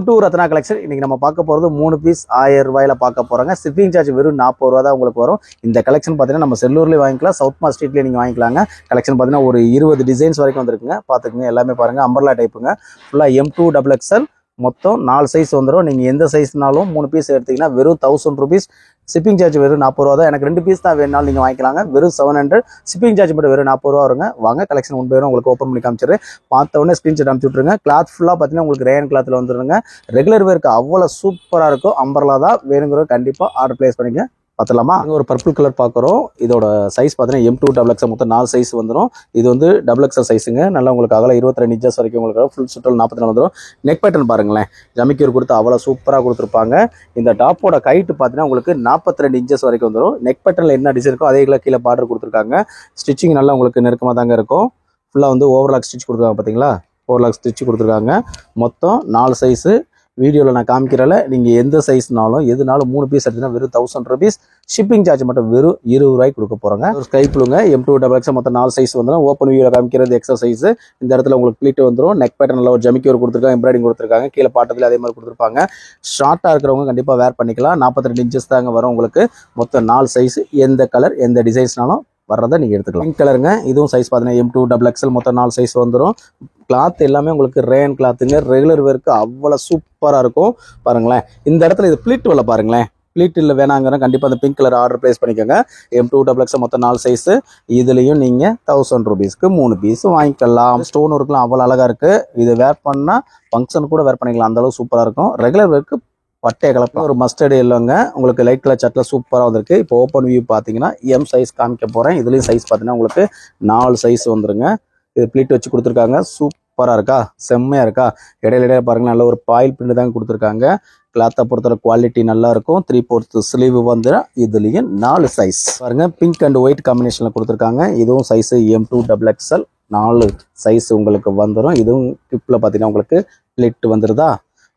Welcome to Ratna collection. இன்னைக்கு நம்ம பார்க்க போகிறது 3 பீஸ் 1000 ரூபாயில பார்க்க போகிறாங்க. ஷிப்பிங் சார்ஜ் வெறும் 40 ரூபா தான் உங்களுக்கு வரும். இந்த கலெக்ஷன் பார்த்தீங்கன்னா நம்ம செல்லூர்லேயே வாங்கிக்கலாம், சவுத் மார்ட் ஸ்ட்ரீட்லேயே நீங்கள் வாங்கிக்கலாங்க. கலெக்ஷன் பார்த்தீங்கன்னா ஒரு 20 டிசைன்ஸ் வரைக்கும் வந்துருக்குங்க. பார்த்துக்குங்க, எல்லாமே பாருங்கள், அம்பர்லா டைப்புங்க. ஃபுல்லாக M2 XXL மொத்தம் 4 சைஸ் வந்துடும். நீங்கள் எந்த சைஸ்னாலும் 3 பீஸ் எடுத்தீங்கன்னா வெறும் 1000 rupees. ஷிப்பிங் சார்ஜ் வெறும் 40 ரூபா தான். எனக்கு 2 பீஸ் தான் வேணாலும் நீங்கள் வாங்கிக்கலாங்க. வெறும் 700. ஷிப்பிங் சார்ஜ் மட்டும் வெறும் 40 ரூபா வருங்க. வாங்க கலெக்ஷன் ஒன் பை ஒன் உங்களுக்கு ஓப்பன் பண்ணி காமிச்சிடுறேன். பார்த்த உடனே ஸ்க்ரீன்ஷாட் அனுப்பிச்சு விட்ருங்க. கிளாத் ஃபுல்லாக பார்த்தீங்கன்னா உங்களுக்கு ரேயன் கிளாத்தில் வந்துடுங்க. ரெகுலர் வேருக்கு அவ்வளோ சூப்பராக இருக்கும். அம்பர்லா தான் வேணுங்கிறத கண்டிப்பாக ஆர்டர் பிளேஸ் பண்ணிங்க. பார்த்துலாமா? அங்கே ஒரு பர்பிள் கலர் பார்க்குறோம். இதோட சைஸ் பார்த்தீங்கன்னா M2 XXL மொத்தம் 4 சைஸ் வந்துடும். இது வந்து XXL சைஸுங்க. நல்லா உங்களுக்கு அகல 22 inches வரைக்கும் உங்களுக்கு ஃபுல் சுற்றல் 44 வந்துடும். நெக் பேட்டர்ன் பாருங்களேன், ஜமிக்கியூர் கொடுத்து அவ்வளோ சூப்பராக கொடுத்துருப்பாங்க. இந்த டாப்போட கைட்டு பார்த்தீங்கன்னா உங்களுக்கு 42 inches வரைக்கும் வந்துடும். நெக் பேட்டர்னில் என்ன டிசைன் இருக்கோ அதே கீழே பார்டர் கொடுத்துருக்காங்க. ஸ்டிச்சிங் நல்லா உங்களுக்கு நெருக்கமாக தாங்க இருக்கும். ஃபுல்லாக வந்து ஓவர்லாக் ஸ்டிச் கொடுத்துருக்காங்க. பார்த்தீங்களா, ஓவர்லாக் ஸ்டிச் கொடுத்துருக்காங்க. மொத்தம் 4 சைஸு. வீடியோவில் நான் காமிக்கிறல நீங்கள் எந்த சைஸ்னாலும் எதுனாலும் 3 பீஸ் எடுத்தீங்கன்னா வெறும் 1000 rupees. ஷிப்பிங் சார்ஜ் மட்டும் வெறும் 20 ரூபாய்க்கு கொடுக்க போகிறாங்க. ஒரு ஸ்கை ப்ளூங்க M2 XXL மொத்தம் 4 சைஸ் வந்துடும். ஓப்பன் வியூவில் காமிக்கிறது எக்ஸல் சைஸ். இந்த இடத்துல உங்களுக்கு ப்ளீட் வந்துடும். நெக் பேட்டர்னில் ஒரு ஜமிக்கியூர் கொடுத்துருக்காங்க, எம்ப்ராய்டிங் கொடுத்துருக்காங்க. கீழே பாட்டத்தில் அதே மாதிரி கொடுத்துருப்பாங்க. ஷார்ட்டாக இருக்கிறவங்க கண்டிப்பாக வேர் பண்ணிக்கலாம். 42 inches தாங்க வரும் உங்களுக்கு. மொத்தம் 4 சைஸ். எந்த கலர் எந்த டிசைன்ஸ்னாலும் வர்றதை நீங்கள் எடுத்துக்கலாம். பிங்க் கலருங்க. இதுவும் சைஸ் பார்த்தீங்கன்னா M2 XXL மொத்தம் 4 சைஸ் வந்துடும். கிளாத் எல்லாமே உங்களுக்கு ரேயன் கிளாத்துங்க. ரெகுலர் வேருக்கு அவ்வளோ சூப்பராக இருக்கும். பாருங்களேன், இந்த இடத்துல இது ப்ளீட் வரல பாருங்களேன். ப்ளீட் இல்லை வேணாங்கிற கண்டிப்பாக அந்த பிங்க் கலர் ஆர்டர் பிளேஸ் பண்ணிக்கோங்க. M2 XXL மொத்தம் 4 சைஸு. இதுலேயும் நீங்கள் 1000 rupeesக்கு 3 பீஸ் வாங்கிக்கலாம். ஸ்டோன் ஒர்க்லாம் அவ்வளோ அழகாக இருக்குது. இது வேர் பண்ணால் ஃபங்க்ஷன் கூட வேர் பண்ணிக்கலாம். அந்தளவு சூப்பராக இருக்கும். ரெகுலர் வேருக்கு பட்டைய கலப்பு ஒரு மஸ்டர்டு இல்லைங்க. உங்களுக்கு லைட் கலர் சட்டில் சூப்பராக வந்திருக்கு. இப்போ ஓப்பன் வியூ பார்த்தீங்கன்னா M சைஸ் காமிக்க போகிறேன். இதுலேயும் சைஸ் பார்த்தீங்கன்னா உங்களுக்கு 4 சைஸ் வந்துருங்க. இது ப்ளீட் வச்சு கொடுத்துருக்காங்க. சூப்பராக இருக்கா, செம்மையாக இருக்கா. இடையில பாருங்கள், நல்ல ஒரு பாயில் பிரிண்ட் தான் கொடுத்துருக்காங்க. கிளாத்தை பொறுத்தவரை குவாலிட்டி நல்லா இருக்கும். 3/4 ஸ்லீவ் வந்து இதுலேயும் 4 சைஸ் பாருங்கள். பிங்க் அண்ட் ஒயிட் காம்பினேஷனில் கொடுத்துருக்காங்க. இதுவும் சைஸு M2 XXL 4 சைஸ் உங்களுக்கு வந்துடும். இதுவும் கிப்பில் பார்த்தீங்கன்னா உங்களுக்கு ப்ளீட் வந்துடுதா.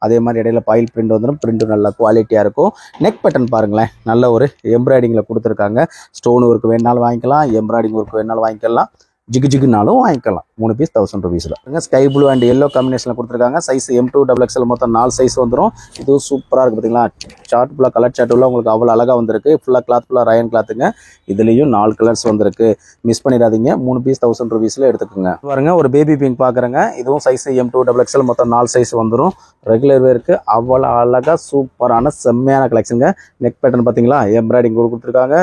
அதே மாதிரி இடையில பாயில் பிரிண்ட் வந்துடும். பிரிண்ட்டும் நல்லா குவாலிட்டியாக இருக்கும். நெக் பேட்டர்ன் பாருங்களேன், நல்ல ஒரு எம்ப்ராய்டிங்கில் கொடுத்துருக்காங்க. ஸ்டோன் ஒர்க் வேணாலும் வாங்கிக்கலாம், எம்ப்ராய்டிங் ஒர்க் வேணாலும் வாங்கிக்கலாம், ஜிகுனாலும் வாங்கிக்கலாம். 3 பீஸ் 1000 rupeesல. ஸ்கை ப்ளூ அண்ட் எல்லோ காம்பினேஷனில் கொடுத்துருக்காங்க. சைஸ் M2 XXL மொத்தம் 4 சைஸ் வந்துடும். இதுவும் சூப்பராக இருக்குது. பார்த்தீங்களா, சார்ட் ஃபுல்லாக கலர் சார்ட் ஃபுல்லாக உங்களுக்கு அவ்வளோ அழகாக வந்திருக்கு. ஃபுல்லாக கிளாத் ஃபுல்லாக ரயன் கிளாத்துங்க. இதுலேயும் 4 கலர்ஸ் வந்திருக்கு. மிஸ் பண்ணிடாதீங்க. 3 பீஸ் 1000 rupeesல எடுத்துக்கோங்க. பாருங்க, ஒரு பேபி பிங்க் பார்க்குறேங்க. இதுவும் சைஸ் M2 XXL மொத்தம் 4 சைஸ் வந்துடும். ரெகுலர் வேருக்கு அவ்வளோ அழகாக சூப்பரான செம்மையான கலெக்ஷனுங்க. நெக் பேட்டர்ன் பார்த்தீங்களா, எம்ப்ராய்டிங் கொடுத்துருக்காங்க.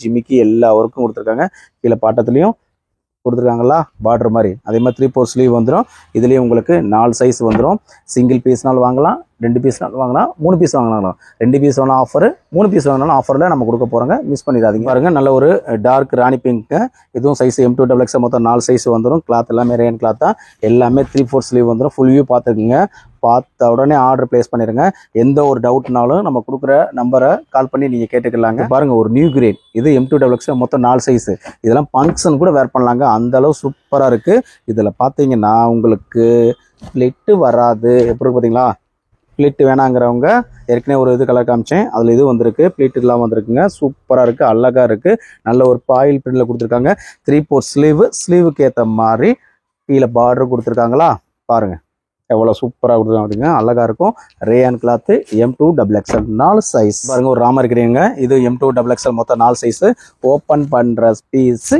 ஜிமிக்கி எல்லா ஒர்க்கும் கொடுத்துருக்காங்க. கீழே பாட்டத்துலையும் கொடுத்துருக்காங்களா, பார்டர் மாதிரி. அதே மாதிரி 3/4 ஸ்லீவ் வந்துடும். இதுலேயும் உங்களுக்கு 4 சைஸ் வந்துடும். சிங்கிள் பீஸ்னாலும் வாங்கலாம், 2 பீஸ்னாலும் வாங்கலாம், 3 பீஸ் வாங்கினாலும். 2 பீஸ் வேணாலும் ஆஃபர், 3 பீஸ் வாங்கினாலும் ஆஃபரில் நம்ம கொடுக்க போகிறோங்க. மிஸ் பண்ணிடாதீங்க. பாருங்கள், நல்ல ஒரு டார்க் ராணி பிங்க்கு. இதுவும் சைஸ் M2 XXL மொத்தம் 4 சைஸ் வந்துடும். கிளாத் எல்லாமே ரேயன் கிளாத் தான். எல்லாமே 3/4 ஸ்லீவ் வந்துடும். ஃபுல் வியூ பார்த்துக்குங்க. பார்த்த உடனே ஆர்டர் பிளேஸ் பண்ணிடுங்க. எந்த ஒரு டவுட்னாலும் நம்ம கொடுக்குற நம்பரை கால் பண்ணி நீங்கள் கேட்டுக்கலாங்க. பாருங்கள், ஒரு நியூ கிரேட். இது M2 XXL மொத்தம் 4 சைஸு. இதெல்லாம் ஃபங்க்ஷன் கூட வேர் பண்ணலாங்க. அந்தளவு சூப்பராக இருக்குது. இதில் பார்த்தீங்கன்னா உங்களுக்கு ஸ்ப்ளிட்டு வராது. எப்படி பார்த்தீங்களா, ப்ளீட்டு வேணாங்கிறவங்க ஏற்கனவே ஒரு இது கலர் காமிச்சேன், அதில் இது வந்திருக்கு. ப்ளீட்டுலாம் வந்திருக்குங்க. சூப்பராக இருக்குது, அழகாக இருக்குது. நல்ல ஒரு பாயில் பிரிண்டில் கொடுத்துருக்காங்க. 3/4 ஸ்லீவுக்கு ஏற்ற மாதிரி கீழே பார்டர் கொடுத்துருக்காங்களா. பாருங்கள் எவ்வளோ சூப்பராக கொடுத்துருக்காங்க. அழகாக இருக்கும். Rayon cloth M2 XXL 4 size. பாருங்கள், ஒரு ராமர் கிரீனுங்க. இது M2 XXL மொத்தம் 4 சைஸு. ஓப்பன் பண்ணுற பீஸு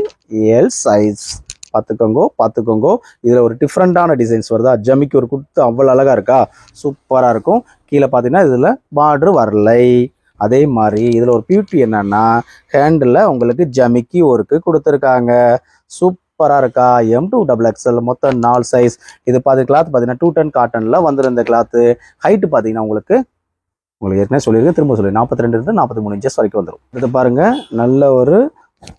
L சைஸ். பார்த்துக்கோங்க. இதில் ஒரு டிஃப்ரெண்ட்டான டிசைன்ஸ் வருதா. ஜமிக்கு ஒரு கொடுத்து அவ்வளோ அழகாக இருக்கா, சூப்பராக இருக்கும். கீழே பார்த்தீங்கன்னா இதில் பார்டர் வரலை. அதே மாதிரி இதில் ஒரு பியூட்டி என்னன்னா, ஹேண்டில் உங்களுக்கு ஜமிக்கி ஒர்க்கு கொடுத்துருக்காங்க. சூப்பராக இருக்கா. M2 XXL மொத்தம் 4 சைஸ். இது கிளாத் பார்த்தீங்கன்னா 210 காட்டனில் வந்துடும். இந்த கிளாத்து ஹைட்டு பார்த்தீங்கன்னா உங்களுக்கு ஏற்கனவே சொல்லியிருக்கேன், திரும்ப சொல்லி 42 to 43 inches வரைக்கும் வந்துடும். இது பாருங்கள், நல்ல ஒரு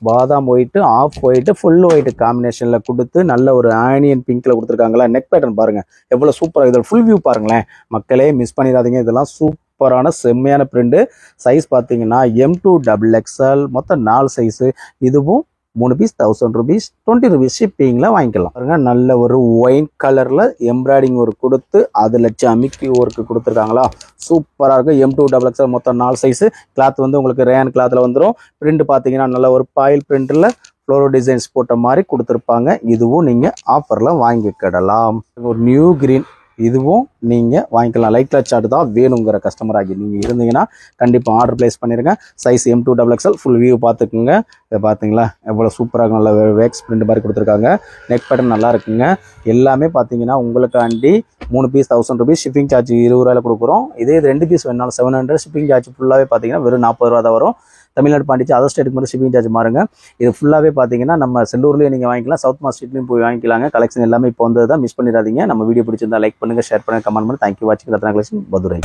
பாதாம் white, of white, full white காம்பினேஷனில் கொடுத்து நல்ல ஒரு ஆனியன் பிங்க்கில் கொடுத்துருக்காங்களா. நெக் பேட்டர்ன் பாருங்கள் எவ்வளோ சூப்பராக. இதில் ஃபுல் வியூ பாருங்களேன் மக்களே, மிஸ் பண்ணிடாதீங்க. இதெல்லாம் சூப்பரான செம்மையான பிரிண்டு. சைஸ் பார்த்தீங்கன்னா M2 XXL மொத்தம் 4 சைஸு. இதுவும் 3 பீஸ் 1000 rupees, 20 rupees ஷிப்பிங்கில் வாங்கிக்கலாம். பாருங்க, நல்ல ஒரு ஒயின் கலரில் எம்ப்ராய்டிங் ஒர்க் கொடுத்து அதில் ஜமிக்கி ஒர்க்கு கொடுத்துருக்காங்களா, சூப்பராக இருக்கும். M2 XXL மொத்தம் 4 சைஸு. கிளாத் வந்து உங்களுக்கு ரேயன் கிளாத்தில் வந்துடும். பிரிண்ட் பார்த்தீங்கன்னா நல்ல ஒரு பாயில் பிரிண்டில் ஃப்ளோரோ டிசைன்ஸ் போட்ட மாதிரி கொடுத்துருப்பாங்க. இதுவும் நீங்கள் ஆஃபரில் வாங்கிக்கிடலாம். ஒரு நியூ கிரீன் இதுவும் நீங்கள் வாங்கிக்கலாம். லைட் கலர் சார்ட் தான் வேணுங்கிற கஸ்டமர் ஆகி நீங்கள் இருந்தீங்கன்னா கண்டிப்பாக ஆர்டர் ப்ளேஸ் பண்ணிடுங்க. சைஸ் M2XXL ஃபுல் வியூ பார்த்துக்குங்க. இதை பார்த்தீங்களா எவ்வளோ சூப்பராக நல்ல வேக்ஸ் பிரிண்ட் மாதிரி கொடுத்துருக்காங்க. நெக் பேட்டர்ன் நல்லா இருக்குங்க. எல்லாமே பார்த்தீங்கன்னா உங்களுக்காண்டி 3 பீஸ் 1000 rupees, ஷிப்பிங் சார்ஜ் 20 ரூபாயில் கொடுக்குறோம். இதே இது 2 பீஸ் வேணாலும் 700, ஷிப்பிங் சார்ஜ் ஃபுல்லாகவே பார்த்தீங்கன்னா வெறும் 40 ரூபா தான் வரும். தமிழ்நாடு பாண்டிச்சு அதர் ஸ்டேட்டுக்கு மட்டும் ஷிப்பிங் சார்ஜ் மாறுங்க. இது ஃபுல்லாகவே பார்த்தீங்கன்னா நம்ம செல்லூர்லேயே நீங்கள் வாங்கிக்கலாம், சவுத் மார்ட் ஸ்ட்ரீட்லையும் போய் வாங்கிக்கலாங்க. கலெக்ஷன் எல்லாமே இப்போ வந்து தான், மிஸ் பண்ணிடாதீங்க. நம்ம வீடியோ பிடிச்சிருந்தா லைக் பண்ணுங்கள், ஷேர் பண்ணுங்கள், கமெண்ட் பண்ணுங்கள். தேங்க்யூ வாட்சிங் ரத்னா கலெக்ஷன், மதுரை.